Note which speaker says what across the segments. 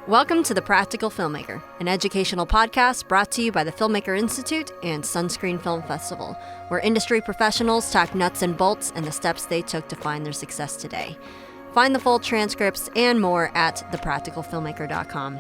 Speaker 1: Welcome to The Practical Filmmaker, an educational podcast brought to you by the Filmmaker Institute and Sunscreen Film Festival, where industry professionals talk nuts and bolts and the steps they took to find their success today. Find the full transcripts and more at thepracticalfilmmaker.com.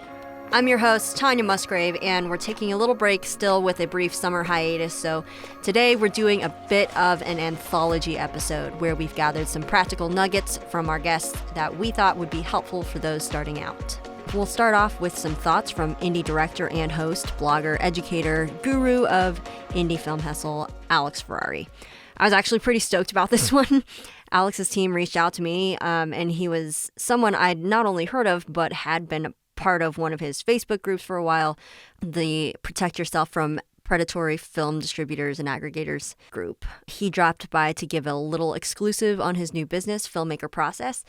Speaker 1: I'm your host, Tanya Musgrave, and we're taking a little break still with a brief summer hiatus, so today we're doing a bit of an anthology episode where we've gathered some practical nuggets from our guests that we thought would be helpful for those starting out. We'll start off with some thoughts from indie director and host, blogger, educator, guru of indie film hustle, Alex Ferrari. I was actually pretty stoked about this one. Alex's team reached out to me, and he was someone I'd not only heard of, but had been part of one of his Facebook groups for a while, the Protect Yourself from Predatory Film Distributors and Aggregators group. He dropped by to give a little exclusive on his new business, Filmmaker Process.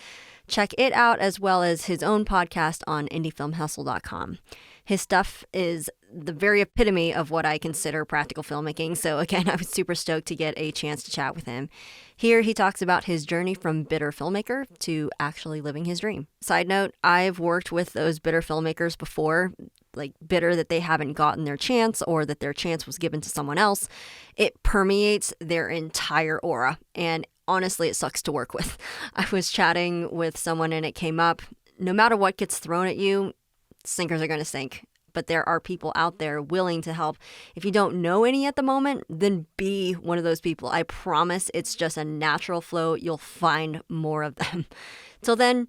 Speaker 1: Check it out, as well as his own podcast on indiefilmhustle.com. His stuff is the very epitome of what I consider practical filmmaking, so again, I was super stoked to get a chance to chat with him. Here, he talks about his journey from bitter filmmaker to actually living his dream. Side note, I've worked with those bitter filmmakers before, like bitter that they haven't gotten their chance or that their chance was given to someone else. It permeates their entire aura, and honestly, it sucks to work with. I was chatting with someone and it came up, no matter what gets thrown at you, sinkers are going to sink. But there are people out there willing to help. If you don't know any at the moment, then be one of those people. I promise it's just a natural flow. You'll find more of them. Till then,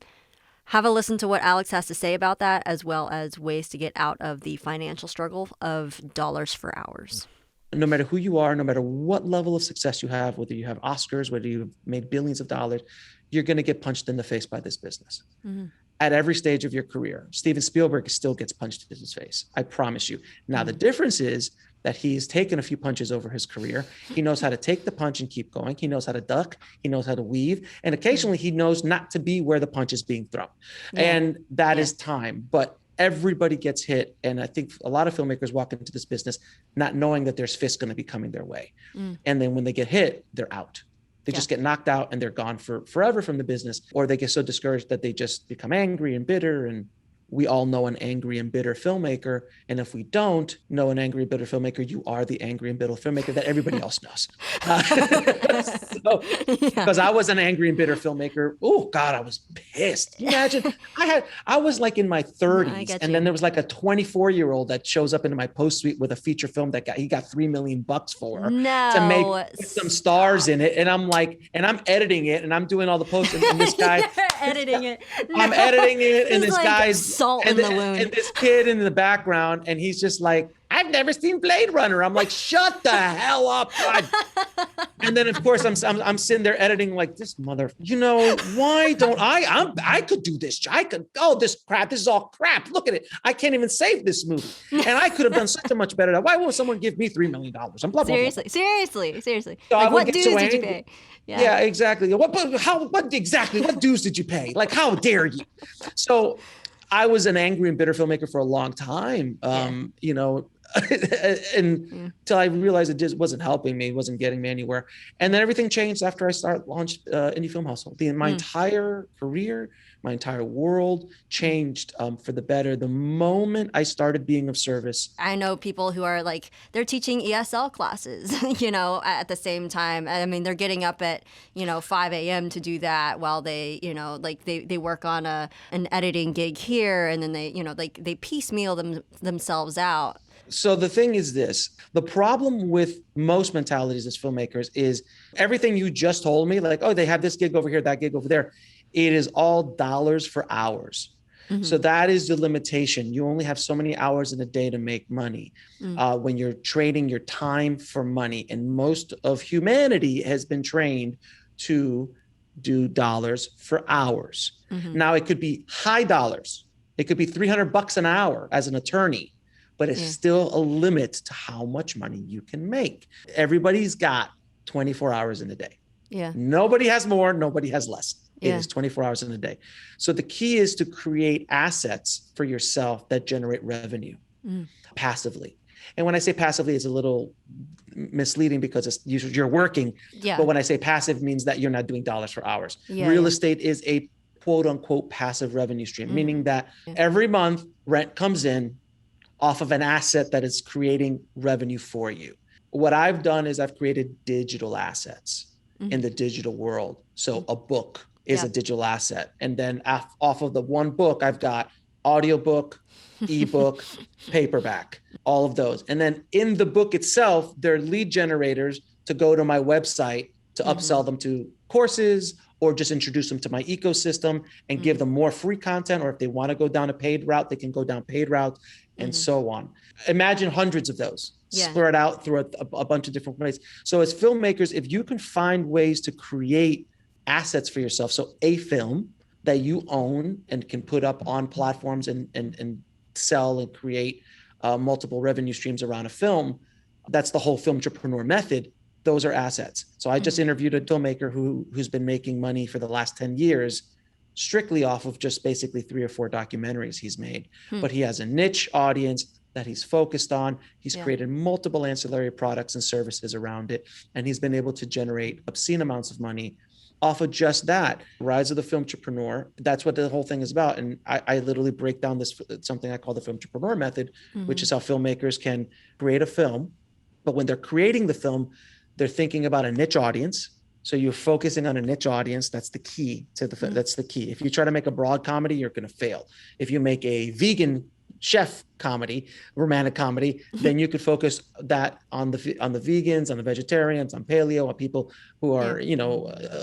Speaker 1: have a listen to what Alex has to say about that, as well as ways to get out of the financial struggle of dollars for hours.
Speaker 2: No matter who you are, no matter what level of success you have, whether you have Oscars, whether you've made billions of dollars, you're going to get punched in the face by this business. Mm-hmm. At every stage of your career. Steven Spielberg still gets punched in his face. I promise you. Now, the difference is that he's taken a few punches over his career. He knows how to take the punch and keep going. He knows how to duck. He knows how to weave. And occasionally he knows not to be where the punch is being thrown. Yeah. And that is time. But everybody gets hit. And I think a lot of filmmakers walk into this business not knowing that there's fists going to be coming their way. And then when they get hit, they're out. They just get knocked out and they're gone forever from the business, or they get so discouraged that they just become angry and bitter. And we all know an angry and bitter filmmaker. And if we don't know an angry and bitter filmmaker, you are the angry and bitter filmmaker that everybody else knows. Because I was an angry and bitter filmmaker. Oh God, I was pissed. Can you imagine? I was like in my 30s, and then there was like a 24-year-old that shows up into my post suite with a feature film that he got $3 million for to make some stars in it. And I'm like, and I'm editing it and I'm doing all the posts, and this guy
Speaker 1: editing it.
Speaker 2: I'm editing it, and this
Speaker 1: like
Speaker 2: guy's
Speaker 1: salt in the wound.
Speaker 2: And this kid in the background, and he's just like, I've never seen Blade Runner. I'm like, shut the hell up, God. And then of course I'm sitting there editing like, this mother, why don't I could do this. I could, this is all crap. Look at it. I can't even save this movie. And I could have done such a much better job. Why won't someone give me $3 million? I'm blah, blah,
Speaker 1: Seriously.
Speaker 2: So
Speaker 1: like, what dues did you pay?
Speaker 2: Yeah, exactly. What dues did you pay? Like, how dare you? So I was an angry and bitter filmmaker for a long time, until I realized it just wasn't helping me, wasn't getting me anywhere. And then everything changed after I launched Indie Film Hustle. My entire career, my entire world changed for the better the moment I started being of service.
Speaker 1: I know people who are like, they're teaching ESL classes, at the same time. I mean, they're getting up at, 5 a.m. to do that while they, they work on an editing gig here, and then they piecemeal themselves out.
Speaker 2: So the thing is this, the problem with most mentalities as filmmakers is everything you just told me, like, they have this gig over here, that gig over there. It is all dollars for hours. Mm-hmm. So that is the limitation. You only have so many hours in a day to make money when you're trading your time for money. And most of humanity has been trained to do dollars for hours. Mm-hmm. Now it could be high dollars. It could be $300 an hour as an attorney. But it's still a limit to how much money you can make. Everybody's got 24 hours in a day.
Speaker 1: Yeah.
Speaker 2: Nobody has more, nobody has less. It is 24 hours in a day. So the key is to create assets for yourself that generate revenue passively. And when I say passively, it's a little misleading because you're working. Yeah. But when I say passive, it means that you're not doing dollars for hours. Yeah, Real estate is a quote unquote passive revenue stream, meaning that every month rent comes in off of an asset that is creating revenue for you. What I've done is I've created digital assets in the digital world. So a book is a digital asset. And then off of the one book, I've got audiobook, ebook, paperback, all of those. And then in the book itself, they're lead generators to go to my website to upsell them to courses or just introduce them to my ecosystem and give them more free content. Or if they want to go down a paid route, they can go down paid routes and so on. Imagine hundreds of those spread out through a bunch of different ways. So as filmmakers, if you can find ways to create assets for yourself, so a film that you own and can put up on platforms and sell and create multiple revenue streams around a film, that's the whole film entrepreneur method. Those are assets. So I just interviewed a filmmaker who's been making money for the last 10 years strictly off of just basically 3 or 4 documentaries he's made. But he has a niche audience that he's focused on. He's created multiple ancillary products and services around it. And he's been able to generate obscene amounts of money off of just that. Rise of the film entrepreneur. That's what the whole thing is about. And I literally break down this, something I call the film entrepreneur method, which is how filmmakers can create a film. But when they're creating the film, they're thinking about a niche audience. So you're focusing on a niche audience. That's the key to the film. That's the key. If you try to make a broad comedy, you're going to fail. If you make a vegan chef comedy, romantic comedy, then you could focus that on the vegans, on the vegetarians, on paleo, on people who are,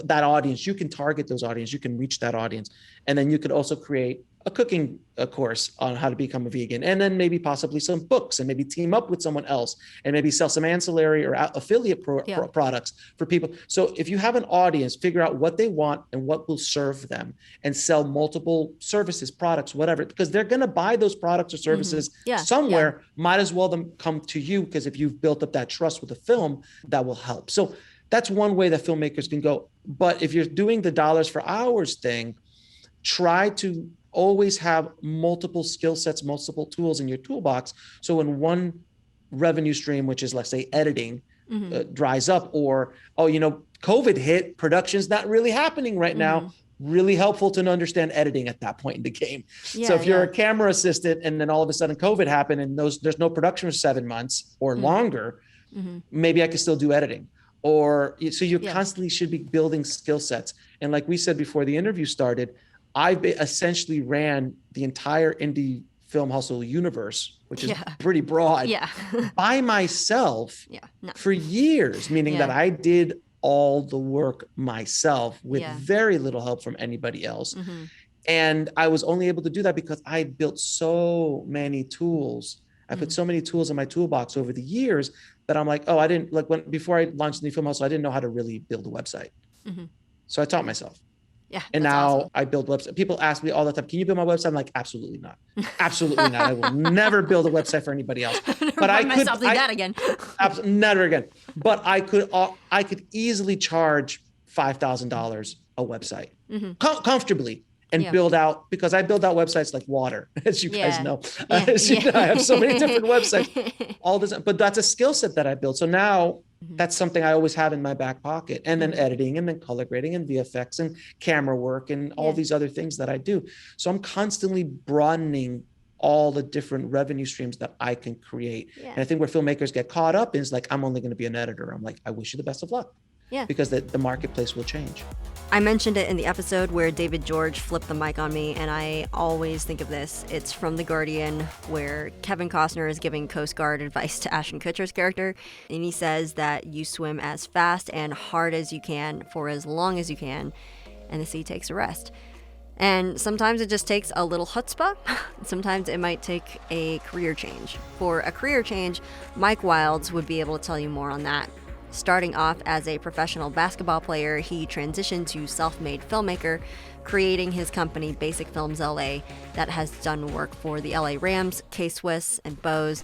Speaker 2: that audience. You can target those audience. You can reach that audience. And then you could also create a cooking course on how to become a vegan, and then maybe possibly some books, and maybe team up with someone else and maybe sell some ancillary or affiliate products for people. So if you have an audience, figure out what they want and what will serve them and sell multiple services, products, whatever, because they're going to buy those products or services somewhere. Might as well them come to you, because if you've built up that trust with a film, that will help. So that's one way that filmmakers can go. But if you're doing the dollars for hours thing, try to always have multiple skill sets, multiple tools in your toolbox. So when one revenue stream, which is, let's say, editing, dries up, or, COVID hit, production's not really happening right now, really helpful to understand editing at that point in the game. So if you're a camera assistant and then all of a sudden COVID happened and there's no production for 7 months or longer, maybe I could still do editing. Or so you constantly should be building skill sets. And like we said before the interview started, I've essentially ran the entire indie film hustle universe, which is pretty broad, by myself for years, meaning that I did all the work myself with very little help from anybody else. And I was only able to do that because I built so many tools. I put so many tools in my toolbox over the years that I'm like, before I launched the Film Hustle, I didn't know how to really build a website. So I taught myself.
Speaker 1: Yeah.
Speaker 2: And now
Speaker 1: awesome.
Speaker 2: I build websites. People ask me all the time, can you build my website? I'm like, absolutely not. Absolutely not. I will never build a website for anybody else. But I could
Speaker 1: do that again.
Speaker 2: Never again. But I could easily charge $5,000 a website comfortably and build out, because I build out websites like water, as you guys know. I have so many different websites, all this, but that's a skill set that I built. So now that's something I always have in my back pocket. And then editing, and then color grading, and VFX, and camera work, and all these other things that I do. So I'm constantly broadening all the different revenue streams that I can create. And I think where filmmakers get caught up is like, I'm only going to be an editor. I'm like, I wish you the best of luck. Because the marketplace will change.
Speaker 1: I mentioned it in the episode where David George flipped the mic on me, and I always think of this. It's from The Guardian, where Kevin Costner is giving Coast Guard advice to Ashton Kutcher's character, and he says that you swim as fast and hard as you can for as long as you can, and the sea takes a rest. And sometimes it just takes a little chutzpah. Sometimes it might take a career change. For a career change, Mike Wilds would be able to tell you more on that. Starting off as a professional basketball player, he transitioned to self-made filmmaker, creating his company Basic Films LA that has done work for the LA Rams, K-Swiss, and Bose.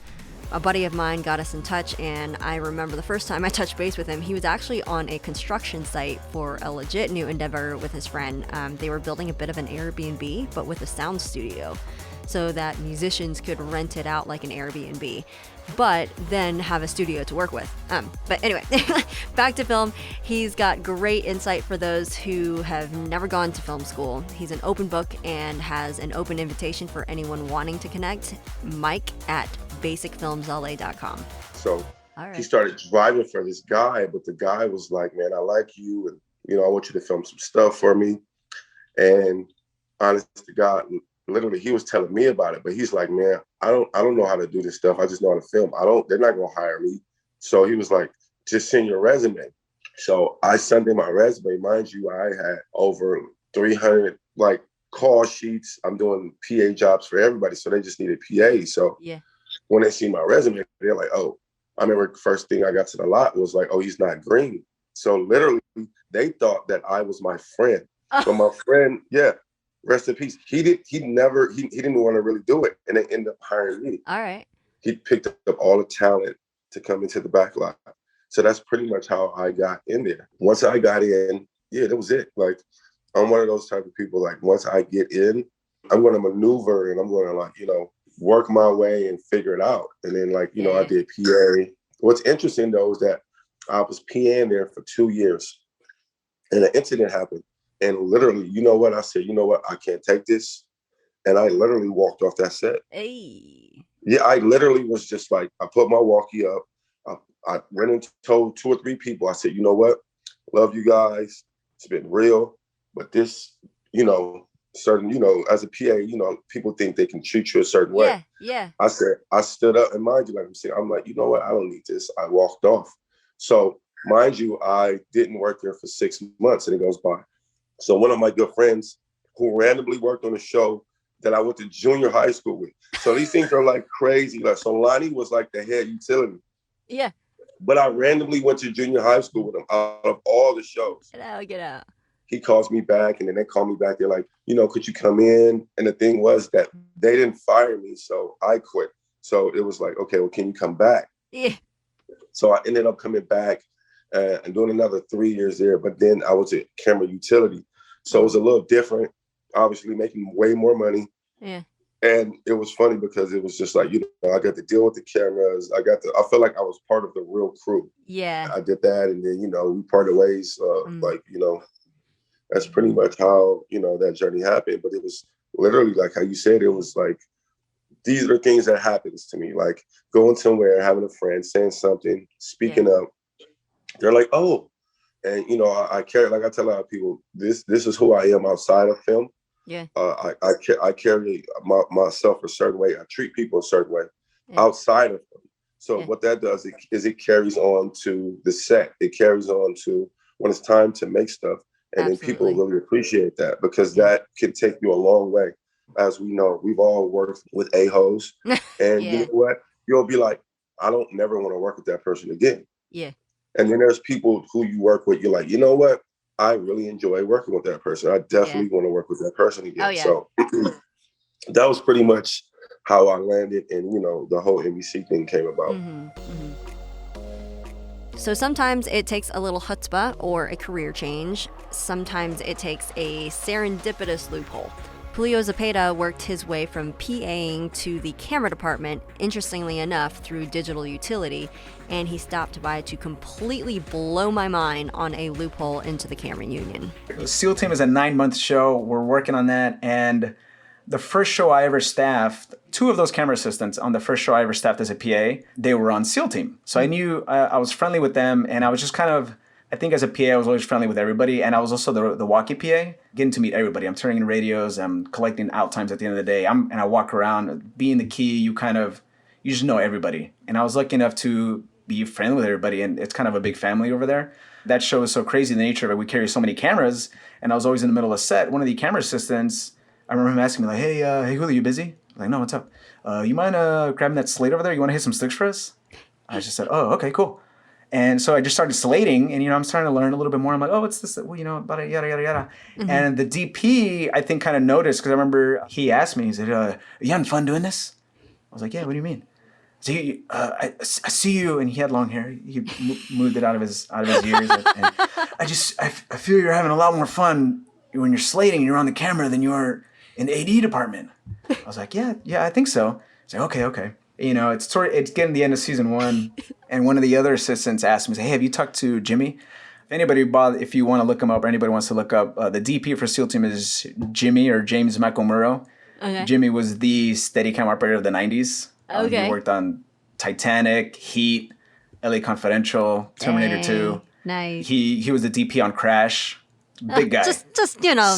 Speaker 1: A buddy of mine got us in touch, and I remember the first time I touched base with him, he was actually on a construction site for a legit new endeavor with his friend. They were building a bit of an Airbnb, but with a sound studio. so that musicians could rent it out like an Airbnb, but then have a studio to work with. But anyway, back to film. He's got great insight for those who have never gone to film school. He's an open book and has an open invitation for anyone wanting to connect. Mike at basicfilmsla.com.
Speaker 3: So
Speaker 1: All right.
Speaker 3: he started driving for this guy, but the guy was like, man, I like you, and I want you to film some stuff for me. And honest to God, literally he was telling me about it, but he's like, man, I don't know how to do this stuff. I just know how to film. They're not gonna hire me. So he was like, just send your resume. So I sent him my resume. Mind you, I had over 300 like call sheets. I'm doing PA jobs for everybody. So they just needed PA. So
Speaker 1: Yeah.
Speaker 3: when they see my resume, they're like, oh, I remember the first thing I got to the lot was like, oh, he's not green. So literally they thought that I was my friend. So my friend, yeah, rest in peace. He didn't want to really do it. And they ended up hiring me.
Speaker 1: All right.
Speaker 3: He picked up all the talent to come into the back lot. So that's pretty much how I got in there. Once I got in, yeah, that was it. Like, I'm one of those type of people, like, once I get in, I'm going to maneuver and I'm going to, like, work my way and figure it out. And then, like, I did PA. What's interesting, though, is that I was PAing there for 2 years. And an incident happened. And literally, you know what? I said, you know what? I can't take this. And I literally walked off that set.
Speaker 1: Hey.
Speaker 3: Yeah, I literally was just like, I put my walkie up. I went and told 2 or 3 people. I said, you know what? Love you guys. It's been real. But this, certain, as a PA, people think they can treat you a certain way.
Speaker 1: Yeah.
Speaker 3: I said, I stood up, and mind you, like I'm saying, I'm like, you know what? I don't need this. I walked off. So mind you, I didn't work there for 6 months, and it goes by. So one of my good friends who randomly worked on a show that I went to junior high school with. So these things are like crazy. Like, so Lonnie was like the head utility.
Speaker 1: Yeah.
Speaker 3: But I randomly went to junior high school with him out of all the shows.
Speaker 1: Get out.
Speaker 3: He calls me back, and then they call me back. They're like, could you come in? And the thing was that they didn't fire me, so I quit. So it was like, okay, well, can you come back?
Speaker 1: Yeah.
Speaker 3: So I ended up coming back and doing another 3 years there. But then I was at camera utility. So it was a little different, obviously making way more money.
Speaker 1: Yeah.
Speaker 3: And it was funny because it was just like, I got to deal with the cameras. I felt like I was part of the real crew.
Speaker 1: Yeah.
Speaker 3: I did that. And then, we parted ways. That's pretty much how, that journey happened. But it was literally like how you said, it was like, these are things that happens to me, like going somewhere, having a friend, saying something, speaking up. They're like, oh, and, I carry, like I tell a lot of people, this is who I am outside of film.
Speaker 1: Yeah.
Speaker 3: I carry myself a certain way. I treat people a certain way outside of them. So what that does is it carries on to the set. It carries on to when it's time to make stuff. And then people really appreciate that because that can take you a long way. As we know, we've all worked with a-holes. And you know what? You'll be like, I don't never want to work with that person again. Yeah. And then there's people who you work with, you're like, you know what? I really enjoy working with that person. I definitely want to work with that person again. Oh, yeah. So that was pretty much how I landed, and the whole NBC thing came about.
Speaker 1: Mm-hmm. Mm-hmm. So sometimes it takes a little chutzpah or a career change. Sometimes it takes a serendipitous loophole. Julio Zepeda worked his way from PAing to the camera department, interestingly enough, through digital utility, and he stopped by to completely blow my mind on a loophole into the camera union.
Speaker 4: SEAL Team is a 9-month show. We're working on that, and the first show I ever staffed, 2 of those camera assistants on the first show I ever staffed as a PA, they were on SEAL Team. So I knew I was friendly with them, and I was just kind of, I think as a PA, I was always friendly with everybody, and I was also the walkie PA, getting to meet everybody. I'm turning in radios, I'm collecting out times at the end of the day, and I walk around, being the key, you just know everybody. And I was lucky enough to be friendly with everybody, and it's kind of a big family over there. That show is so crazy, the nature of it. We carry so many cameras, and I was always in the middle of a set. One of the camera assistants, I remember him asking me, like, hey, Julio, you busy? I'm like, no, what's up? You mind grabbing that slate over there? You want to hit some sticks for us? I just said, oh, okay, cool. And so I just started slating, and, I'm starting to learn a little bit more. I'm like, oh, what's this? Well, yada, yada, yada, yada. Mm-hmm. And the DP, I think, kind of noticed, because I remember he asked me, he said, are you having fun doing this? I was like, yeah, what do you mean? So I see you, and he had long hair. He moved it out of his ears. And I feel you're having a lot more fun when you're slating and you're on the camera than you are in the AD department. I was like, yeah, I think so. He's like, okay. You know, it's getting the end of season 1, and one of the other assistants asked me, hey, have you talked to Jimmy? If you want to look him up, or anybody wants to look up, the DP for SEAL Team is Jimmy or James Murrow.
Speaker 1: Okay.
Speaker 4: Jimmy was the Steadicam operator of the 90s.
Speaker 1: Okay.
Speaker 4: He worked on Titanic, Heat, LA Confidential, Terminator 2.
Speaker 1: Nice.
Speaker 4: He was the DP on Crash. Big guy.
Speaker 1: Just you know,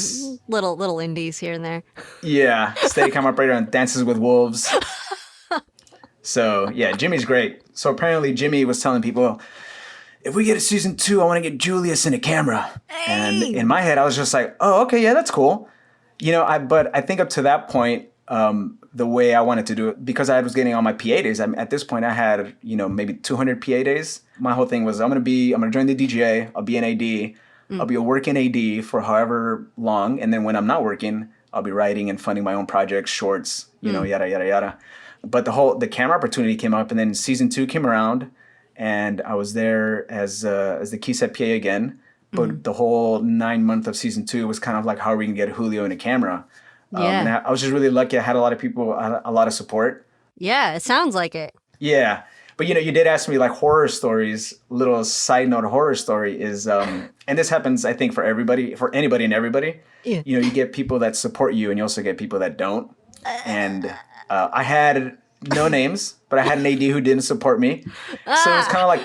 Speaker 1: little indies here and there.
Speaker 4: Yeah, Steadicam operator on Dances with Wolves. So yeah, Jimmy's great. So apparently Jimmy was telling people, if we get a season 2, I want to get Julius in a camera.
Speaker 1: Hey.
Speaker 4: And in my head, I was just like, oh, okay, yeah, that's cool. You know, but I think up to that point, the way I wanted to do it, because I was getting all my PA days. At this point, I had, you know, maybe 200 PA days. My whole thing was, I'm gonna join the DGA. I'll be an AD. I'll be a working AD for however long, and then when I'm not working, I'll be writing and funding my own projects, shorts, you know, yada yada yada. But the camera opportunity came up, and then season 2 came around, and I was there as the key set PA again. But the whole 9 month of season 2 was kind of like, how are we gonna get Julio in a camera? And I was just really lucky. I had a lot of people, a lot of support.
Speaker 1: Yeah, it sounds like it.
Speaker 4: Yeah. But, you know, you did ask me like horror stories. Little side note horror story is, and this happens, I think, for anybody and everybody.
Speaker 1: Yeah.
Speaker 4: You know, you get people that support you, and you also get people that don't. And I had no names, but I had an AD who didn't support me. So it was kind of like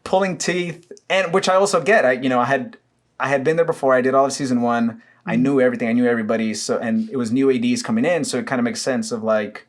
Speaker 4: pulling teeth, and which I also get. I had been there before. I did all of season 1. I knew everything. I knew everybody. So, and it was new ADs coming in. So it kind of makes sense of like,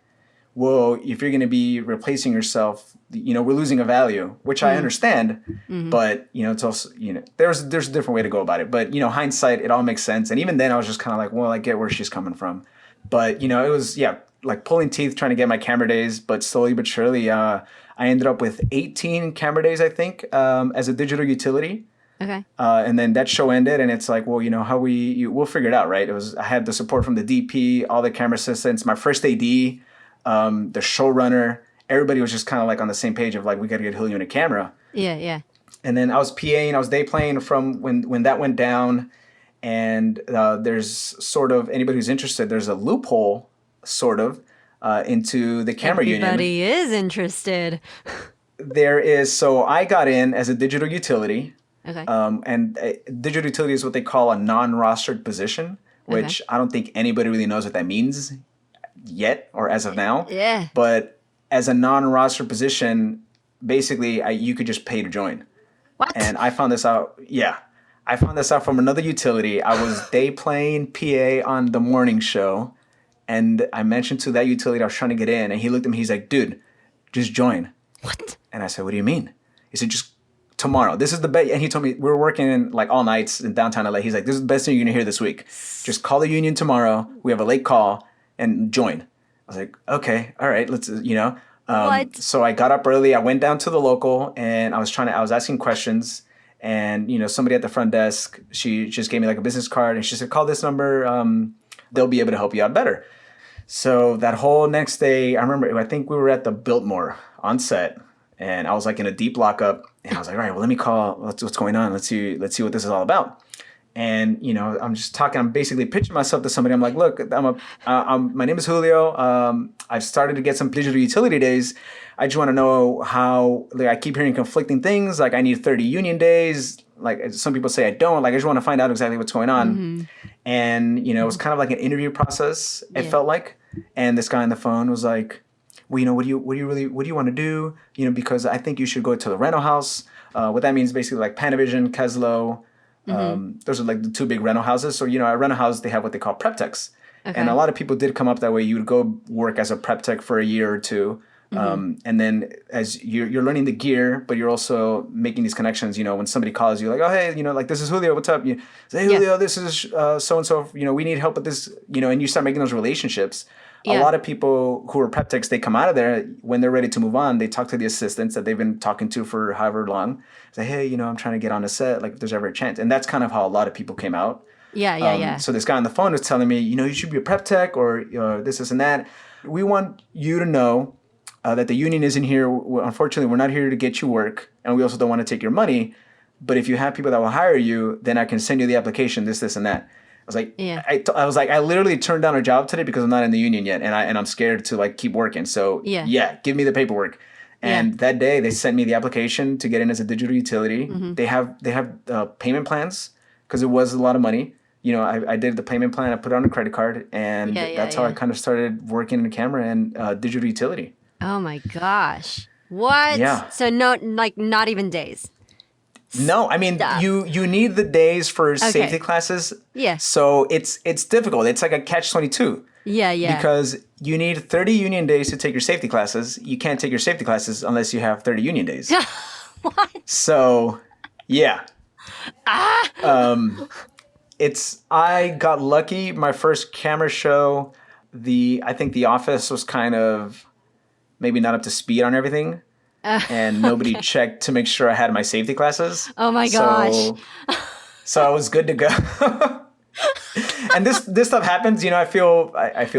Speaker 4: whoa, if you're going to be replacing yourself, you know, we're losing a value, which I understand. But, you know, it's also, you know, there's a different way to go about it. But, you know, hindsight, it all makes sense. And even then I was just kind of like, well, I get where she's coming from. But, you know, it was, like pulling teeth trying to get my camera days. But slowly but surely, I ended up with 18 camera days, I think, as a digital utility.
Speaker 1: Okay.
Speaker 4: And then that show ended, and it's like, well, you know, we'll figure it out, right? I had the support from the DP, all the camera assistants, my first AD, the showrunner. Everybody was just kind of like on the same page of like, we got to get Julio in a camera.
Speaker 1: Yeah.
Speaker 4: And then I was PAing, I was day playing from when that went down. And there's sort of, anybody who's interested, there's a loophole sort of into the camera union.
Speaker 1: Everybody is interested.
Speaker 4: There is. So I got in as a digital utility.
Speaker 1: Okay.
Speaker 4: And digital utility is what they call a non-rostered position, which I don't think anybody really knows what that means yet or as of now.
Speaker 1: Yeah.
Speaker 4: But as a non-rostered position, basically you could just pay to join.
Speaker 1: What?
Speaker 4: And I found this out. Yeah. I found this out from another utility. I was day playing PA on the morning show, and I mentioned to that utility I was trying to get in, and he looked at me. He's like, dude, just join.
Speaker 1: What?
Speaker 4: And I said, what do you mean? He said, just tomorrow. This is the best. And he told me, we were working like all nights in downtown LA. He's like, this is the best thing you're going to hear this week. Just call the union tomorrow. We have a late call and join. I was like, okay, all right, let's, you know.
Speaker 1: What?
Speaker 4: So I got up early. I went down to the local, and I was asking questions. And, you know, somebody at the front desk, she just gave me like a business card, and she said, call this number. They'll be able to help you out better. So that whole next day, I think we were at the Biltmore on set. And I was like in a deep lockup, and I was like, all right, well, let me call. What's going on? Let's see what this is all about. And, you know, I'm just talking. I'm basically pitching myself to somebody. I'm like, look, my name is Julio. I've started to get some digital utility days. I just want to know how, like, I keep hearing conflicting things. Like, I need 30 union days. Like, some people say I don't. Like, I just want to find out exactly what's going on. And, you know, it was kind of like an interview process, it felt like. And this guy on the phone was like, well, you know, what do you want to do? You know, because I think you should go to the rental house. What that means basically like Panavision, Keslow. Those are like the 2 big rental houses. So, you know, at rental house, they have what they call prep techs. Okay. And a lot of people did come up that way. You would go work as a prep tech for a year or 2. And then as you're learning the gear, but you're also making these connections, you know, when somebody calls you like, oh, hey, you know, like, this is Julio, what's up? You say, hey, Julio, this is so-and-so, you know, we need help with this, you know, and you start making those relationships. A lot of people who are prep techs, they come out of there when they're ready to move on. They talk to the assistants that they've been talking to for however long. Say, hey, you know, I'm trying to get on a set. Like, if there's ever a chance. And that's kind of how a lot of people came out. Yeah. So this guy on the phone was telling me, you know, you should be a prep tech or this and that. We want you to know that the union isn't here. Unfortunately, we're not here to get you work. And we also don't want to take your money. But if you have people that will hire you, then I can send you the application, this, and that. was like,
Speaker 1: Yeah.
Speaker 4: I was like, I literally turned down a job today because I'm not in the union yet, and I'm scared to like keep working. So
Speaker 1: Yeah.
Speaker 4: give me the paperwork. And that day they sent me the application to get in as a digital utility.
Speaker 1: Mm-hmm.
Speaker 4: They have payment plans because it was a lot of money. I did the payment plan. I put it on a credit card, and that's how I kind of started working in the camera and digital utility.
Speaker 1: Oh my gosh. What?
Speaker 4: Yeah.
Speaker 1: So no, like not even days.
Speaker 4: No, I mean you need the days for safety classes.
Speaker 1: Yeah.
Speaker 4: So it's difficult. It's like a catch-22.
Speaker 1: Yeah.
Speaker 4: Because you need 30 union days to take your safety classes. You can't take your safety classes unless you have 30 union days.
Speaker 1: What?
Speaker 4: So, yeah. I got lucky. My first camera show, I think the office was kind of maybe not up to speed on everything. And nobody checked to make sure I had my safety classes.
Speaker 1: Oh my gosh.
Speaker 4: So I was good to go. And this stuff happens, I feel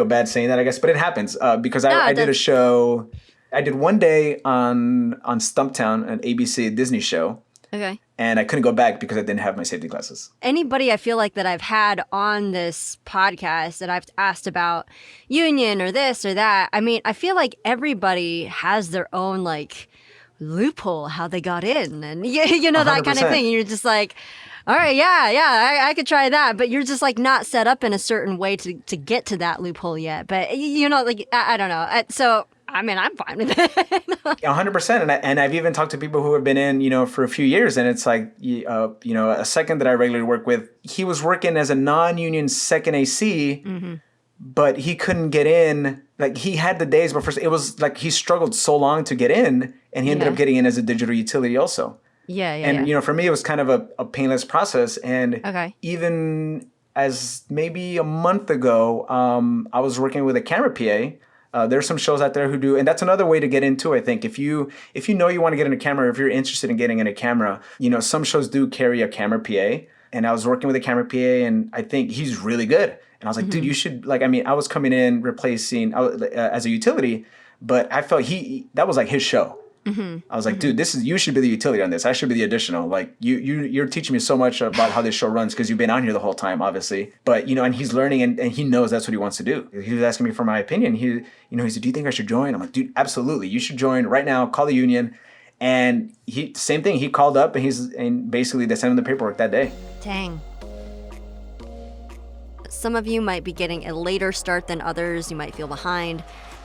Speaker 4: bad saying that, I guess, but it happens because I did a show. I did one day on Stumptown, an ABC Disney show.
Speaker 1: Okay.
Speaker 4: And I couldn't go back because I didn't have my safety classes.
Speaker 1: Anybody I feel like that I've had on this podcast that I've asked about union or this or that, I mean, I feel like everybody has their own like loophole how they got in, and you know that
Speaker 4: 100%.
Speaker 1: kind of thing. And you're just like, all right, I could try that, but you're just like not set up in a certain way to get to that loophole yet. But like I don't know. So I mean, I'm fine with it.
Speaker 4: 100%. And I've even talked to people who have been in, for a few years, and it's like, a second that I regularly work with, he was working as a non-union second AC, but he couldn't get in. Like he had the days, but first it was like he struggled so long to get in, and he ended up getting in as a digital utility also. And for me, it was kind of a painless process. And even as maybe a month ago, I was working with a camera PA. There's some shows out there who do, and that's another way to get into. I think if you know you want to get into camera, if you're interested in getting into camera, some shows do carry a camera PA. And I was working with a camera PA, and I think he's really good. And I was like, dude, you should I was coming in replacing as a utility, but I felt that was like his show. I was like, dude, you should be the utility on this. I should be the additional. Like you're teaching me so much about how this show runs because you've been on here the whole time, obviously. But and he's learning and he knows that's what he wants to do. He was asking me for my opinion. He said, do you think I should join? I'm like, dude, absolutely. You should join right now. Call the union. And same thing. He called up and basically they sent him the paperwork that day.
Speaker 1: Dang. Some of you might be getting a later start than others. You might feel behind.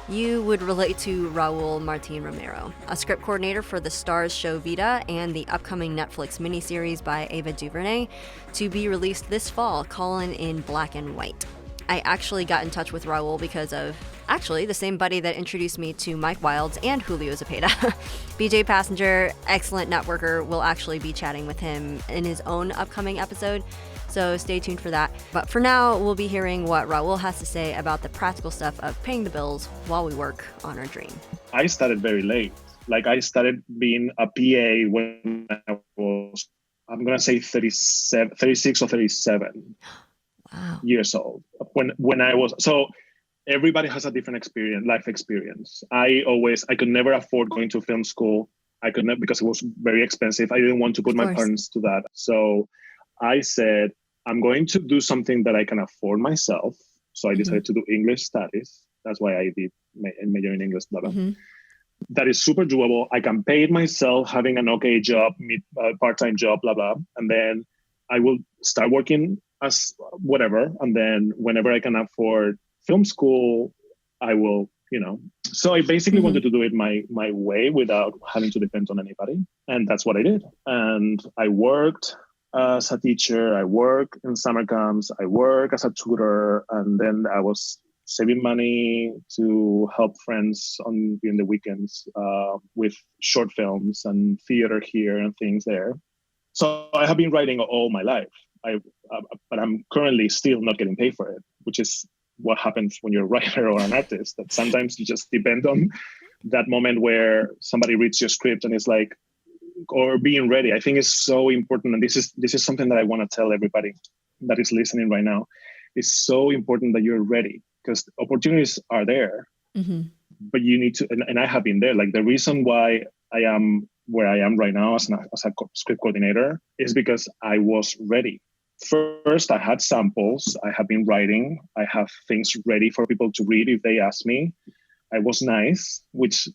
Speaker 1: You would relate to Raul Martin Romero, a script coordinator for the Starz show Vida and the upcoming Netflix miniseries by Ava DuVernay to be released this fall, Colin in Black and White. I actually got in touch with Raul because of the same buddy that introduced me to Mike Wilds and Julio Zepeda. BJ Passenger, excellent networker, will actually be chatting with him in his own upcoming episode. So stay tuned for that. But for now, we'll be hearing what Raul has to say about the practical stuff of paying the bills while we work on our dream.
Speaker 5: I started very late. Like I started being a PA when I was, I'm going to say 36 or 37 years old. When I was, so everybody has a different life experience. I could never afford going to film school. I could not because it was very expensive. I didn't want to put my parents to that. So I said, I'm going to do something that I can afford myself. So I decided to do English studies. That's why I did major in English. Blah, blah. That is super doable. I can pay it myself, having an okay job, part-time job, blah, blah. And then I will start working as whatever. And then whenever I can afford film school, I will, So I basically wanted to do it my way without having to depend on anybody. And that's what I did. And I worked as a teacher, I work in summer camps, I work as a tutor, and then I was saving money to help friends during the weekends with short films and theater here and things there. So I have been writing all my life, but I'm currently still not getting paid for it, which is what happens when you're a writer or an artist, that sometimes you just depend on that moment where somebody reads your script and it's like, or being ready. I think is so important. And this is something that I want to tell everybody that is listening right now. It's so important that you're ready because opportunities are there, but you need to, and I have been there. Like the reason why I am where I am right now as a script coordinator is because I was ready. first I had samples. I have been writing. I have things ready for people to read if they ask me. I was nice, which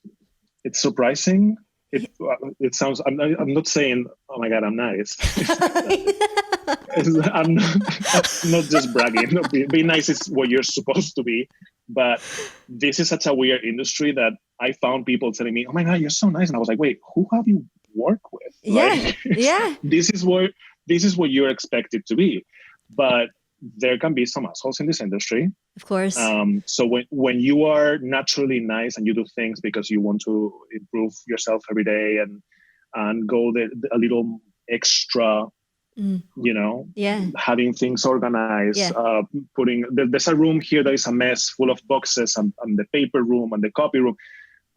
Speaker 5: it's surprising. It sounds, I'm not saying, oh my God, I'm nice. I'm not just bragging. No, be nice is what you're supposed to be. But this is such a weird industry that I found people telling me, oh my God, you're so nice. And I was like, wait, who have you worked with?
Speaker 1: Yeah. Yeah.
Speaker 5: This is what you're expected to be. But there can be some assholes in this industry.
Speaker 1: Of course.
Speaker 5: So when you are naturally nice and you do things because you want to improve yourself every day and go a little extra, having things organized, there's a room here that is a mess full of boxes and the paper room and the copy room.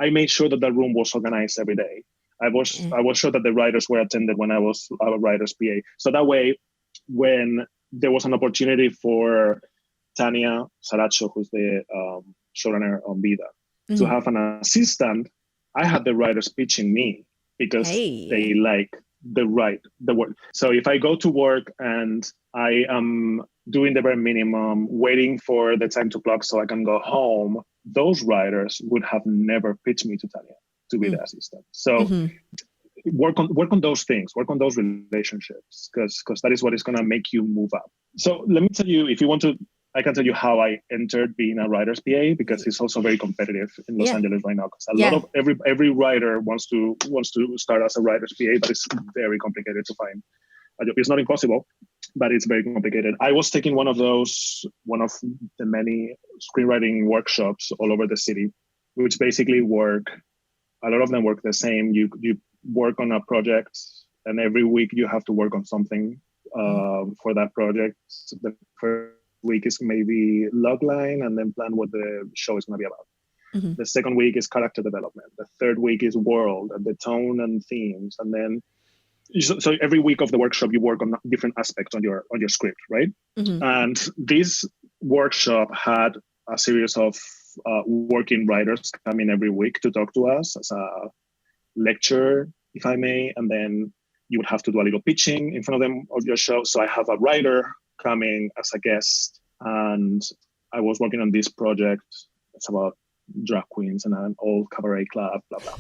Speaker 5: I made sure that room was organized every day. I was sure that the writers were attended when I was a writer's PA. So that way, when there was an opportunity for Tania Saracho, who's the showrunner on Vida, to have an assistant, I had the writers pitching me because they like the work. So if I go to work and I am doing the bare minimum, waiting for the time to clock so I can go home, those writers would have never pitched me to Tania to be the assistant. So work on those things, work on those relationships, because that is what is going to make you move up. So let me tell you, if you want to, I can tell you how I entered being a writer's PA, because it's also very competitive in Los Angeles right now. Because a lot of every writer wants to start as a writer's PA, but it's very complicated to find a job. It's not impossible, but it's very complicated. I was taking one of the many screenwriting workshops all over the city, which basically a lot of them work the same. You work on a project, and every week you have to work on something for that project. So the first week is maybe logline, and then plan what the show is going to be about. The second week is character development. The third week is world and the tone and themes. And then, so every week of the workshop, you work on different aspects on your script, right? And this workshop had a series of working writers come in every week to talk to us as a lecture, if I may, and then you would have to do a little pitching in front of them of your show. So I have a writer coming as a guest, and I was working on this project. It's about drag queens and an old cabaret club, blah, blah.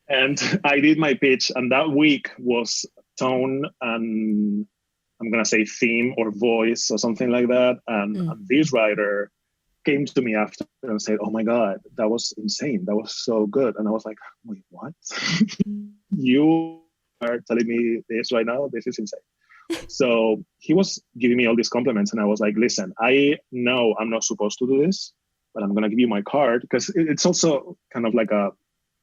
Speaker 5: And I did my pitch, and that week was tone and I'm going to say theme or voice or something like that. And this writer came to me after and said, oh my God, that was insane. That was so good. And I was like, wait, what? You are telling me this right now? This is insane. So he was giving me all these compliments, and I was like, listen, I know I'm not supposed to do this, but I'm going to give you my card, because it's also kind of like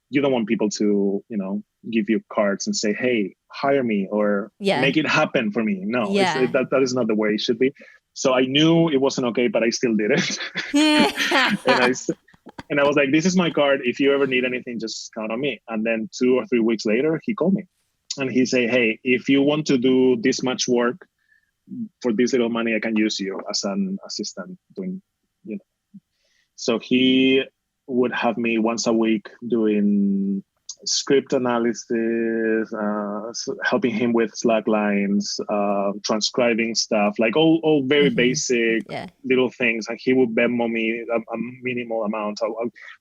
Speaker 5: you don't want people to, give you cards and say, hey, hire me or make it happen for me. No, that is not the way it should be. So I knew it wasn't okay, but I still did it. And I was like, this is my card. If you ever need anything, just count on me. And then 2 or 3 weeks later, he called me and he said, hey, if you want to do this much work for this little money, I can use you as an assistant doing, So he would have me once a week doing script analysis, helping him with slack lines, transcribing stuff, like all very basic little things. And he would Venmo me a minimal amount.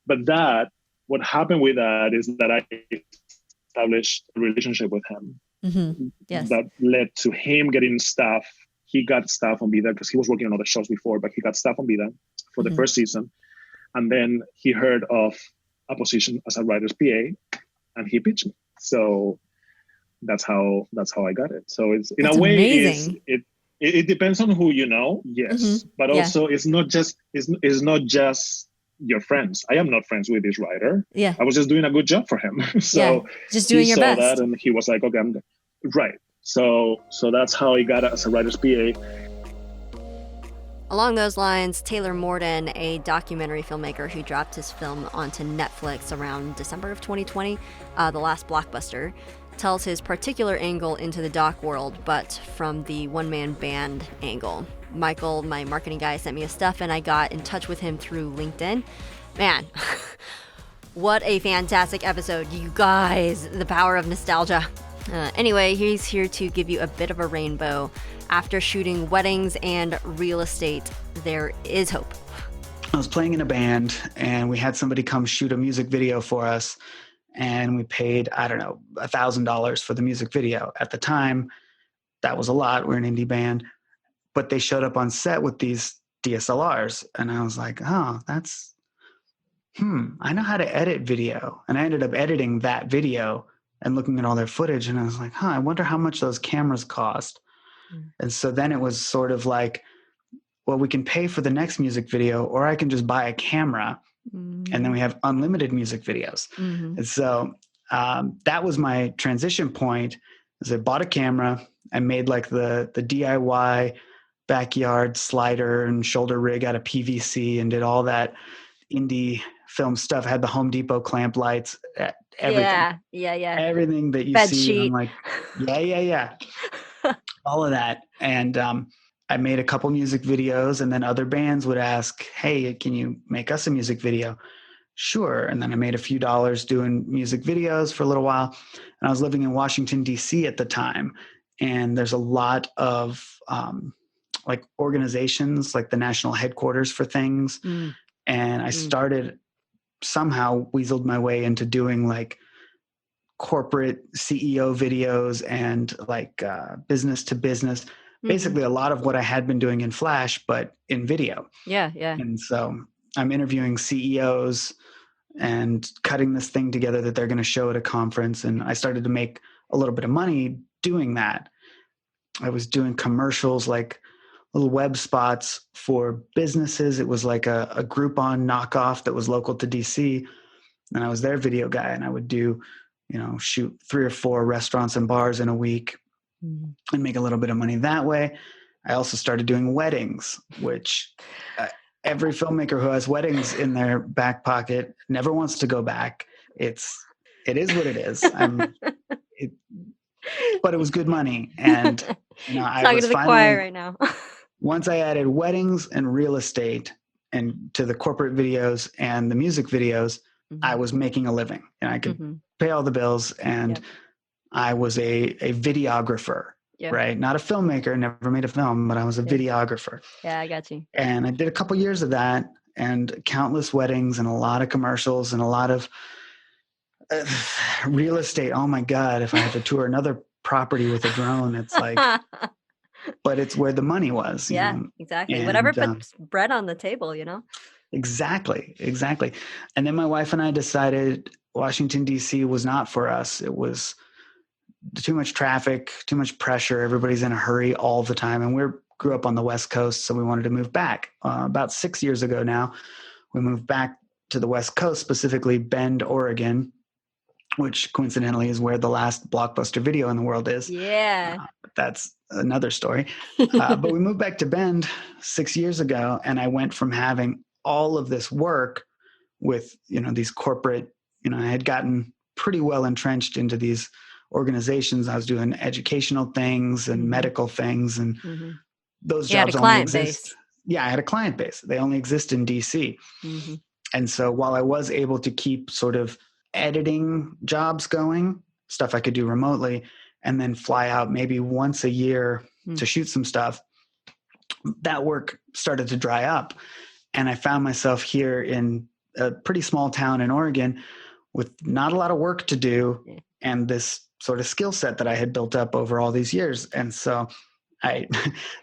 Speaker 5: But what happened with that is that I established a relationship with him. That led to him getting staff. He got staff on Vida because he was working on other shows before, but he got staff on Vida for the first season. And then he heard of a position as a writer's PA, and he pitched me. So that's how I got it. So it's in a way it depends on who you know, yes, but also it's not just your friends. I am not friends with this writer. Yeah, I was just doing a good job for him. So
Speaker 1: just doing your best.
Speaker 5: He saw that, and he was like, okay, I'm right. So that's how I got it as a writer's PA.
Speaker 1: Along those lines, Taylor Morden, a documentary filmmaker who dropped his film onto Netflix around December of 2020, the last Blockbuster, tells his particular angle into the doc world, but from the one-man band angle. Michael, my marketing guy, sent me his stuff, and I got in touch with him through LinkedIn. Man, what a fantastic episode, you guys. The power of nostalgia. Anyway, he's here to give you a bit of a rainbow. After shooting weddings and real estate, there is hope.
Speaker 6: I was playing in a band, and we had somebody come shoot a music video for us, and we paid, I don't know, $1,000 for the music video. At the time, that was a lot. We're an indie band. But they showed up on set with these DSLRs, and I was like, oh, I know how to edit video. And I ended up editing that video and looking at all their footage, and I was like, I wonder how much those cameras cost. And so then it was sort of like, well, we can pay for the next music video, or I can just buy a camera, and then we have unlimited music videos. And so that was my transition point. Is I bought a camera, I made like the DIY backyard slider and shoulder rig out of PVC, and did all that indie film stuff. I had the Home Depot clamp lights, everything.
Speaker 1: Yeah.
Speaker 6: Everything that you
Speaker 1: Bed
Speaker 6: see.
Speaker 1: sheet.
Speaker 6: I'm like, yeah. All of that. And I made a couple music videos, and then other bands would ask, hey, can you make us a music video? Sure. And then I made a few dollars doing music videos for a little while. And I was living in Washington, D.C. at the time. And there's a lot of like organizations, like the national headquarters for things. And I started somehow weaseled my way into doing like corporate CEO videos and like business to business. Basically a lot of what I had been doing in Flash, but in video.
Speaker 1: Yeah.
Speaker 6: And so I'm interviewing CEOs and cutting this thing together that they're going to show at a conference. And I started to make a little bit of money doing that. I was doing commercials, like little web spots for businesses. It was like a Groupon knockoff that was local to DC. And I was their video guy, and I would do, shoot 3 or 4 restaurants and bars in a week and make a little bit of money that way. I also started doing weddings, which every filmmaker who has weddings in their back pocket never wants to go back. It is what it is. But it was good money. And I
Speaker 1: talking
Speaker 6: was
Speaker 1: to the choir right now.
Speaker 6: Once I added weddings and real estate and to the corporate videos and the music videos, I was making a living, and I could pay all the bills. And I was a videographer, right? Not a filmmaker, never made a film, but I was a videographer.
Speaker 1: Yeah, I got you.
Speaker 6: And I did a couple years of that, and countless weddings and a lot of commercials and a lot of real estate. Oh my God, if I had to tour another property with a drone, it's like, but it's where the money was.
Speaker 1: Exactly.
Speaker 6: And,
Speaker 1: whatever puts bread on the table,
Speaker 6: Exactly. And then my wife and I decided Washington, D.C. was not for us. It was too much traffic, too much pressure. Everybody's in a hurry all the time. And we grew up on the West Coast, so we wanted to move back. About 6 years ago now, we moved back to the West Coast, specifically Bend, Oregon, which coincidentally is where the last Blockbuster video in the world is.
Speaker 1: Yeah.
Speaker 6: But that's another story. But we moved back to Bend 6 years ago, and I went from having all of this work with, these corporate, I had gotten pretty well entrenched into these organizations. I was doing educational things and medical things, and those jobs only exist. Yeah, I had a client base. They only exist in DC. And so while I was able to keep sort of editing jobs going, stuff I could do remotely, and then fly out maybe once a year to shoot some stuff, that work started to dry up. And I found myself here in a pretty small town in Oregon with not a lot of work to do and this sort of skill set that I had built up over all these years. And so I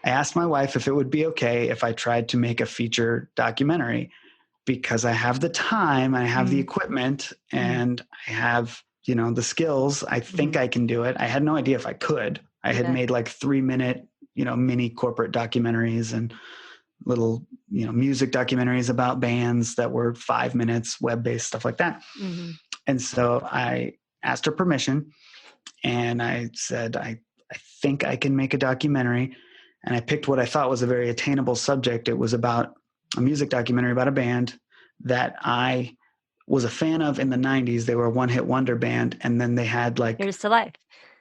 Speaker 6: asked my wife if it would be okay if I tried to make a feature documentary, because I have the time, I have the equipment, and I have, the skills. I think I can do it. I had no idea if I could. I had made like 3-minute, mini corporate documentaries and little, music documentaries about bands that were 5 minutes, web-based, stuff like that. And so I asked her permission, and I said, I think I can make a documentary. And I picked what I thought was a very attainable subject. It was about a music documentary about a band that I was a fan of in the 90s. They were a one-hit wonder band. And then they had like...
Speaker 1: Here's to Life.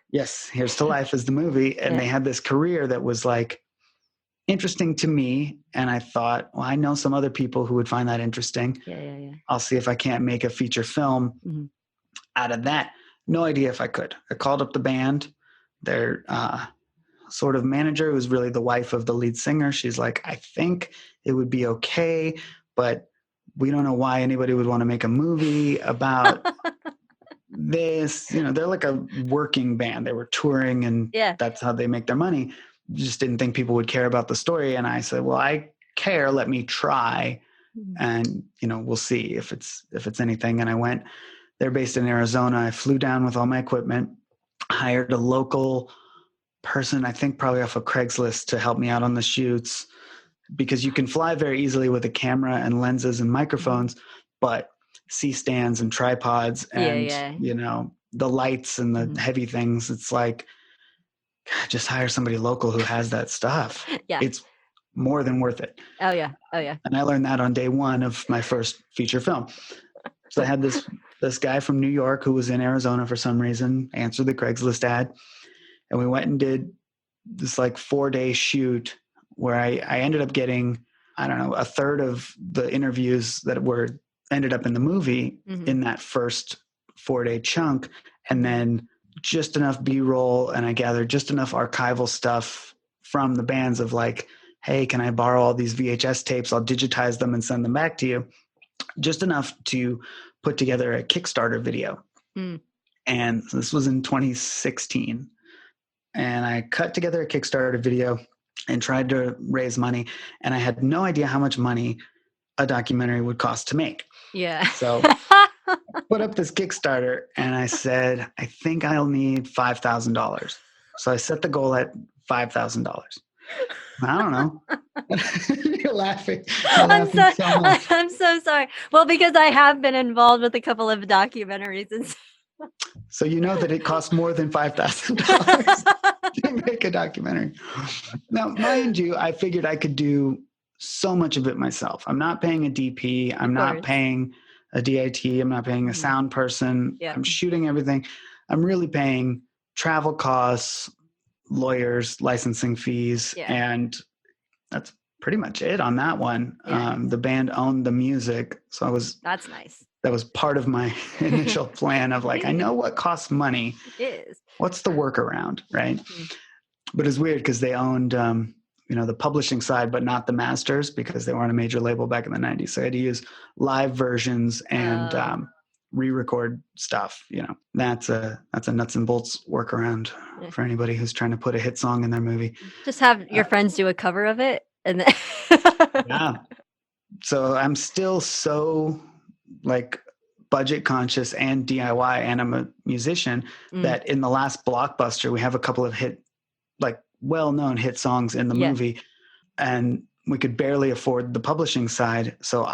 Speaker 6: Yes, Here's to Life is the movie. And they had this career that was like interesting to me. And I thought, well, I know some other people who would find that interesting.
Speaker 1: Yeah.
Speaker 6: I'll see if I can't make a feature film out of that. no idea if I could. I called up the band. Their sort of manager, who's really the wife of the lead singer. She's like, I think it would be okay, but we don't know why anybody would want to make a movie about this. You know, they're like a working band. They were touring, and that's how they make their money. Just didn't think people would care about the story. And I said, well, I care. Let me try. And, you know, we'll see if it's anything. And I went. They're based in Arizona. I flew down with all my equipment, hired a local person, I think probably off of Craigslist, to help me out on the shoots, because you can fly very easily with a camera and lenses and microphones, but C-stands and tripods and, you know, the lights and the heavy things, it's like, God, just hire somebody local who has that stuff.
Speaker 1: Yeah.
Speaker 6: It's more than worth it.
Speaker 1: Oh, yeah. Oh, yeah.
Speaker 6: And I learned that on day one of my first feature film. So I had this guy from New York who was in Arizona for some reason, answered the Craigslist ad. And we went and did this like 4-day shoot where I ended up getting, I don't know, a third of the interviews that ended up in the movie in that first 4-day chunk. And then just enough B-roll. And I gathered just enough archival stuff from the bands of like, hey, can I borrow all these VHS tapes? I'll digitize them and send them back to you. Just enough to put together a Kickstarter video. And this was in 2016. And I cut together a Kickstarter video and tried to raise money. And I had no idea how much money a documentary would cost to make.
Speaker 1: Yeah.
Speaker 6: So I put up this Kickstarter and I said, I think I'll need $5,000. So I set the goal at $5,000. I don't know. You're laughing.
Speaker 1: I'm so sorry. Well, because I have been involved with a couple of documentaries. And
Speaker 6: so you know that it costs more than $5,000 to make a documentary. Now, mind you, I figured I could do so much of it myself. I'm not paying a DP. I'm not paying a DIT. I'm not paying a sound person. I'm shooting everything. I'm really paying travel costs, lawyers, licensing fees, and that's pretty much it on that one. The band owned the music, so that's nice. That was part of my initial plan of like, I know what costs money.
Speaker 1: It is.
Speaker 6: What's the workaround, right? But it's weird because they owned, the publishing side, but not the masters, because they weren't a major label back in the 90s. So I had to use live versions and re-record stuff. You know, that's a nuts and bolts workaround for anybody who's trying to put a hit song in their movie.
Speaker 1: Just have your friends do a cover of it, and then
Speaker 6: yeah. So I'm still so like budget conscious and DIY, and I'm a musician, that in the last Blockbuster we have a couple of well-known hit songs in the movie, and we could barely afford the publishing side. So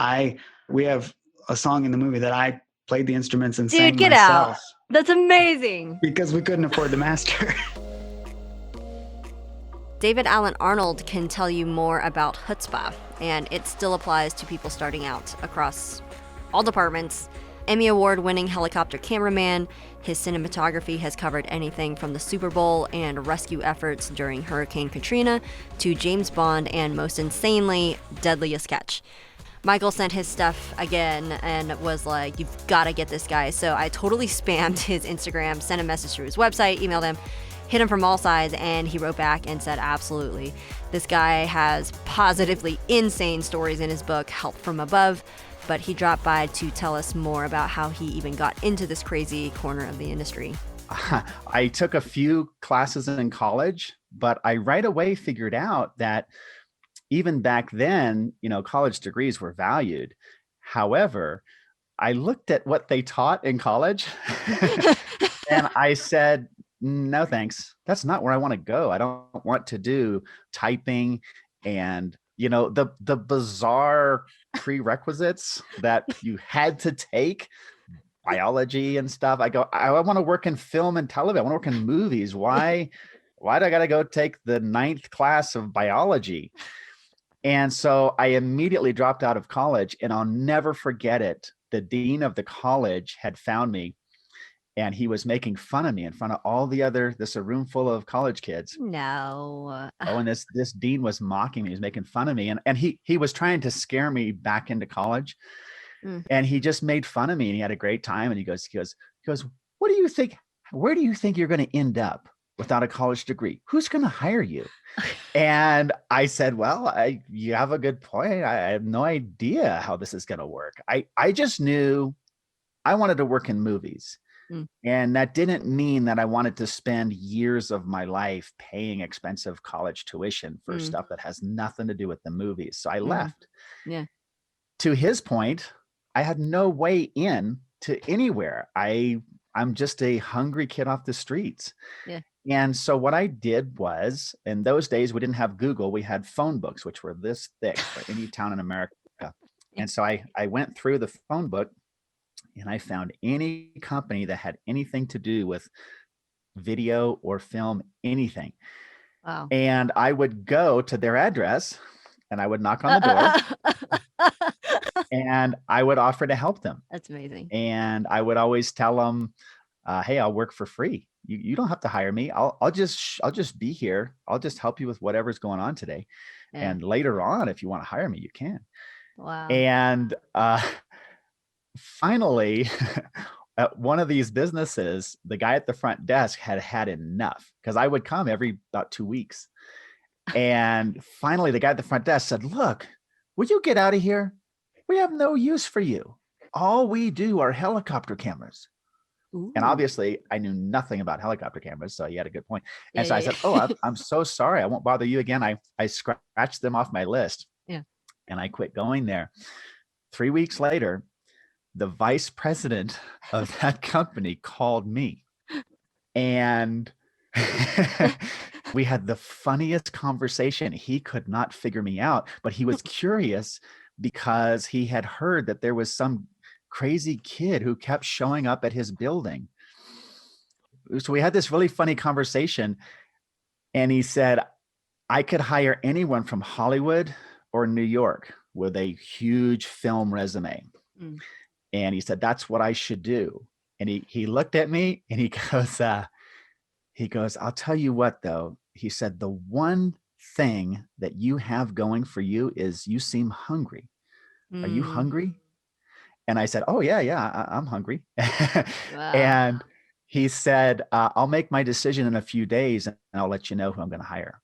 Speaker 6: we have a song in the movie that I played the instruments and sang
Speaker 1: get
Speaker 6: myself.
Speaker 1: Out. That's amazing.
Speaker 6: Because we couldn't afford the master.
Speaker 1: David Alan Arnold can tell you more about chutzpah, and it still applies to people starting out across all departments. Emmy Award-winning helicopter cameraman, his cinematography has covered anything from the Super Bowl and rescue efforts during Hurricane Katrina to James Bond and, most insanely, Deadliest Catch. Michael sent his stuff again and was like, you've got to get this guy. So I totally spammed his Instagram, sent a message through his website, emailed him, hit him from all sides, and he wrote back and said, absolutely. This guy has positively insane stories in his book, Help from Above, but he dropped by to tell us more about how he even got into this crazy corner of the industry.
Speaker 7: I took a few classes in college, but I right away figured out that even back then, college degrees were valued. However, I looked at what they taught in college and I said, no, thanks. That's not where I want to go. I don't want to do typing and, the bizarre prerequisites that you had to take, biology and stuff. I want to work in film and television. I want to work in movies. Why do I got to go take the 9th class of biology? And so I immediately dropped out of college, and I'll never forget it. The dean of the college had found me, and he was making fun of me in front of all this a room full of college kids.
Speaker 1: No.
Speaker 7: Oh, and this dean was mocking me. He was making fun of me. And he was trying to scare me back into college. And he just made fun of me, and he had a great time. And he goes, what do you think? Where do you think you're going to end up without a college degree? Who's going to hire you? And I said, well, you have a good point. I have no idea how this is going to work. I just knew I wanted to work in movies. And that didn't mean that I wanted to spend years of my life paying expensive college tuition for stuff that has nothing to do with the movies. So I left.
Speaker 1: Yeah.
Speaker 7: To his point, I had no way in to anywhere. I'm just a hungry kid off the streets.
Speaker 1: Yeah.
Speaker 7: And so what I did was, in those days, we didn't have Google. We had phone books, which were this thick for any town in America. And so I went through the phone book and I found any company that had anything to do with video or film, anything.
Speaker 1: Wow.
Speaker 7: And I would go to their address and I would knock on the door and I would offer to help them.
Speaker 1: That's amazing.
Speaker 7: And I would always tell them, hey, I'll work for free. You don't have to hire me. I'll just be here. I'll just help you with whatever's going on today.
Speaker 1: Yeah.
Speaker 7: And later on, if you want to hire me, you can.
Speaker 1: Wow.
Speaker 7: And finally, at one of these businesses, the guy at the front desk had enough, because I would come every about 2 weeks. And finally, the guy at the front desk said, look, would you get out of here? We have no use for you. All we do are helicopter cameras.
Speaker 1: Ooh.
Speaker 7: And obviously, I knew nothing about helicopter cameras, so he had a good point. And so
Speaker 1: Yeah,
Speaker 7: I said, oh, I'm so sorry. I won't bother you again. I scratched them off my list.
Speaker 1: Yeah.
Speaker 7: And I quit going there. 3 weeks later, the vice president of that company called me. And we had the funniest conversation. He could not figure me out, but he was curious because he had heard that there was some crazy kid who kept showing up at his building. So we had this really funny conversation, and he said, I could hire anyone from Hollywood or New York with a huge film resume. And he said, that's what I should do. And he looked at me and he goes, I'll tell you what, though. He said, the one thing that you have going for you is you seem hungry. Are you hungry? And I said, oh, yeah, I'm hungry.
Speaker 1: Wow.
Speaker 7: And he said, I'll make my decision in a few days and I'll let you know who I'm going to hire.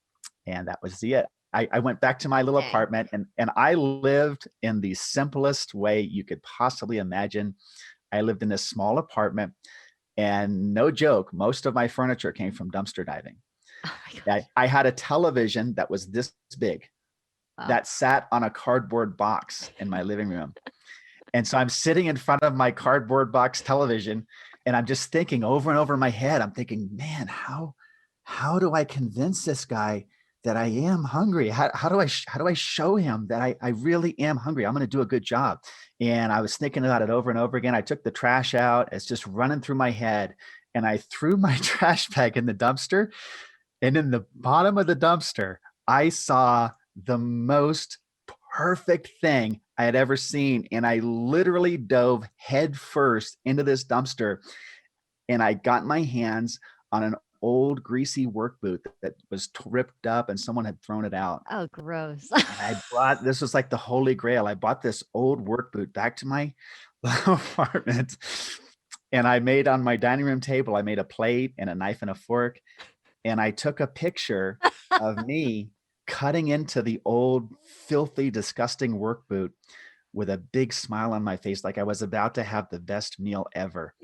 Speaker 7: And that was it. I went back to my little apartment and I lived in the simplest way you could possibly imagine. I lived in this small apartment, and no joke, most of my furniture came from dumpster diving.
Speaker 1: Oh my gosh.
Speaker 7: I had a television that was this big that sat on a cardboard box in my living room. And so I'm sitting in front of my cardboard box television and I'm just thinking over and over in my head, I'm thinking, man, how do I convince this guy that I am hungry? How do I show him that I really am hungry? I'm going to do a good job. And I was thinking about it over and over again. I took the trash out. It's just running through my head. And I threw my trash bag in the dumpster. And in the bottom of the dumpster, I saw the most perfect thing I had ever seen. And I literally dove head first into this dumpster. And I got my hands on an old greasy work boot that was ripped up and someone had thrown it out.
Speaker 1: Oh, gross.
Speaker 7: And this was like the holy grail. I bought this old work boot back to my apartment, and I made on my dining room table, I made a plate and a knife and a fork. And I took a picture of me cutting into the old, filthy, disgusting work boot with a big smile on my face, like I was about to have the best meal ever.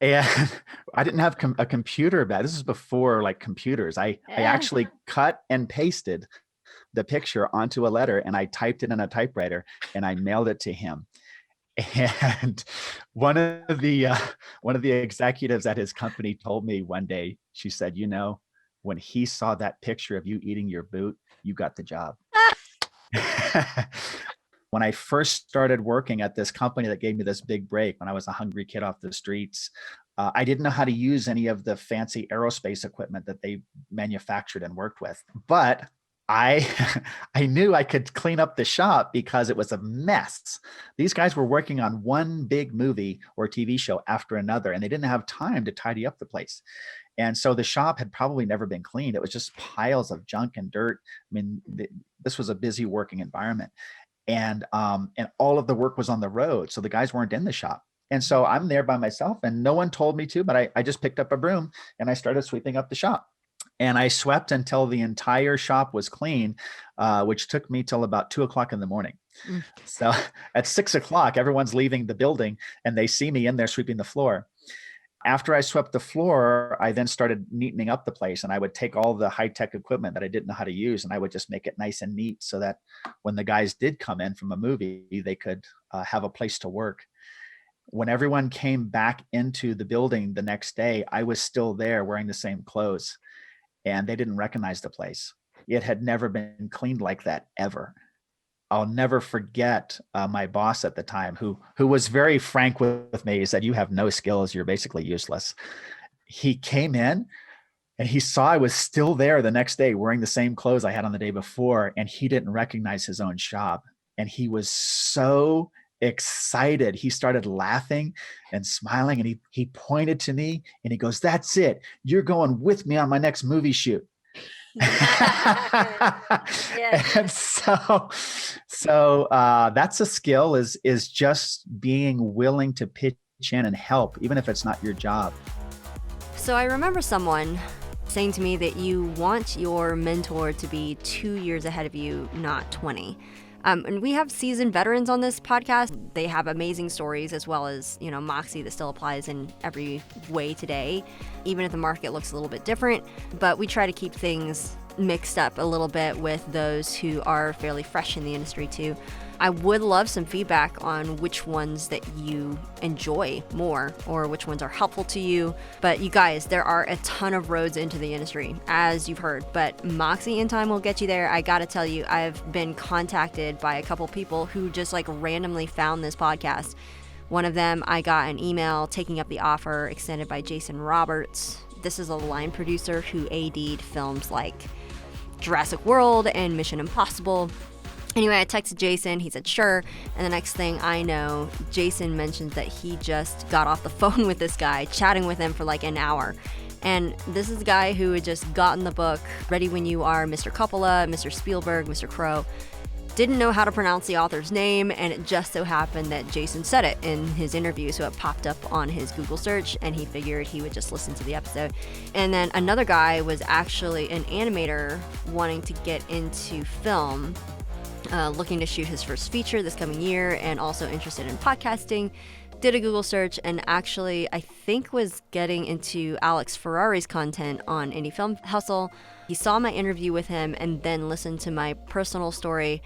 Speaker 7: And I didn't have a computer back. This is before like computers. I actually cut and pasted the picture onto a letter and I typed it in a typewriter and I mailed it to him. And one of the executives at his company told me one day, she said, you know, when he saw that picture of you eating your boot, you got the job. When I first started working at this company that gave me this big break, when I was a hungry kid off the streets, I didn't know how to use any of the fancy aerospace equipment that they manufactured and worked with. But I knew I could clean up the shop because it was a mess. These guys were working on one big movie or TV show after another, and they didn't have time to tidy up the place. And so the shop had probably never been cleaned. It was just piles of junk and dirt. I mean, this was a busy working environment. And all of the work was on the road. So the guys weren't in the shop. And so I'm there by myself, and no one told me to, but I just picked up a broom and I started sweeping up the shop. And I swept until the entire shop was clean, which took me till about 2:00 in the morning. So at 6:00, everyone's leaving the building and they see me in there sweeping the floor. After I swept the floor, I then started neatening up the place, and I would take all the high-tech equipment that I didn't know how to use, and I would just make it nice and neat so that when the guys did come in from a movie, they could have a place to work. When everyone came back into the building the next day, I was still there wearing the same clothes, and they didn't recognize the place. It had never been cleaned like that ever. I'll never forget my boss at the time, who was very frank with me. He said, "You have no skills. You're basically useless." He came in and he saw I was still there the next day wearing the same clothes I had on the day before, and he didn't recognize his own shop. And he was so excited. He started laughing and smiling, and he pointed to me and he goes, "That's it. You're going with me on my next movie shoot." And so that's a skill, is just being willing to pitch in and help, even if it's not your job.
Speaker 1: So I remember someone saying to me that you want your mentor to be 2 years ahead of you, not 20. And we have seasoned veterans on this podcast. They have amazing stories, as well as, moxie that still applies in every way today, even if the market looks a little bit different. But we try to keep things mixed up a little bit with those who are fairly fresh in the industry too. I would love some feedback on which ones that you enjoy more or which ones are helpful to you. But you guys, there are a ton of roads into the industry, as you've heard, but Moxie in time will get you there. I gotta tell you, I've been contacted by a couple people who just randomly found this podcast. One of them, I got an email taking up the offer extended by Jason Roberts. This is a line producer who AD'd films like Jurassic World and Mission Impossible. Anyway, I texted Jason, he said sure, and the next thing I know, Jason mentions that he just got off the phone with this guy, chatting with him for an hour. And this is a guy who had just gotten the book, Ready When You Are, Mr. Coppola, Mr. Spielberg, Mr. Crow, didn't know how to pronounce the author's name, and it just so happened that Jason said it in his interview, so it popped up on his Google search, and he figured he would just listen to the episode. And then another guy was actually an animator wanting to get into film, looking to shoot his first feature this coming year, and also interested in podcasting. Did a Google search and actually, I think, was getting into Alex Ferrari's content on Indie Film Hustle. He saw my interview with him and then listened to my personal story,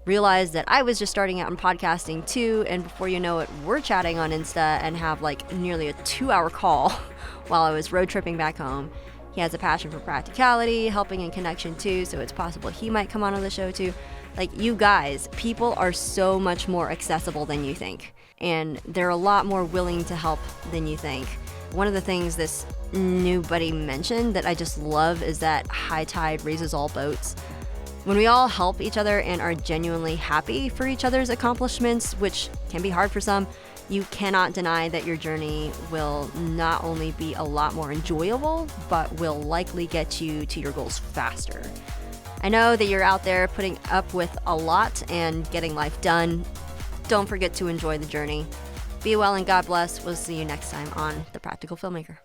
Speaker 1: realized that I was just starting out in podcasting too, and before you know it, we're chatting on Insta and have nearly a 2-hour call while I was road tripping back home. He has a passion for practicality, helping and connection too, so it's possible he might come on the show too. You guys, people are so much more accessible than you think, and they're a lot more willing to help than you think. One of the things this new buddy mentioned that I just love is that high tide raises all boats. When we all help each other and are genuinely happy for each other's accomplishments, which can be hard for some, you cannot deny that your journey will not only be a lot more enjoyable, but will likely get you to your goals faster. I know that you're out there putting up with a lot and getting life done. Don't forget to enjoy the journey. Be well and God bless. We'll see you next time on The Practical Filmmaker.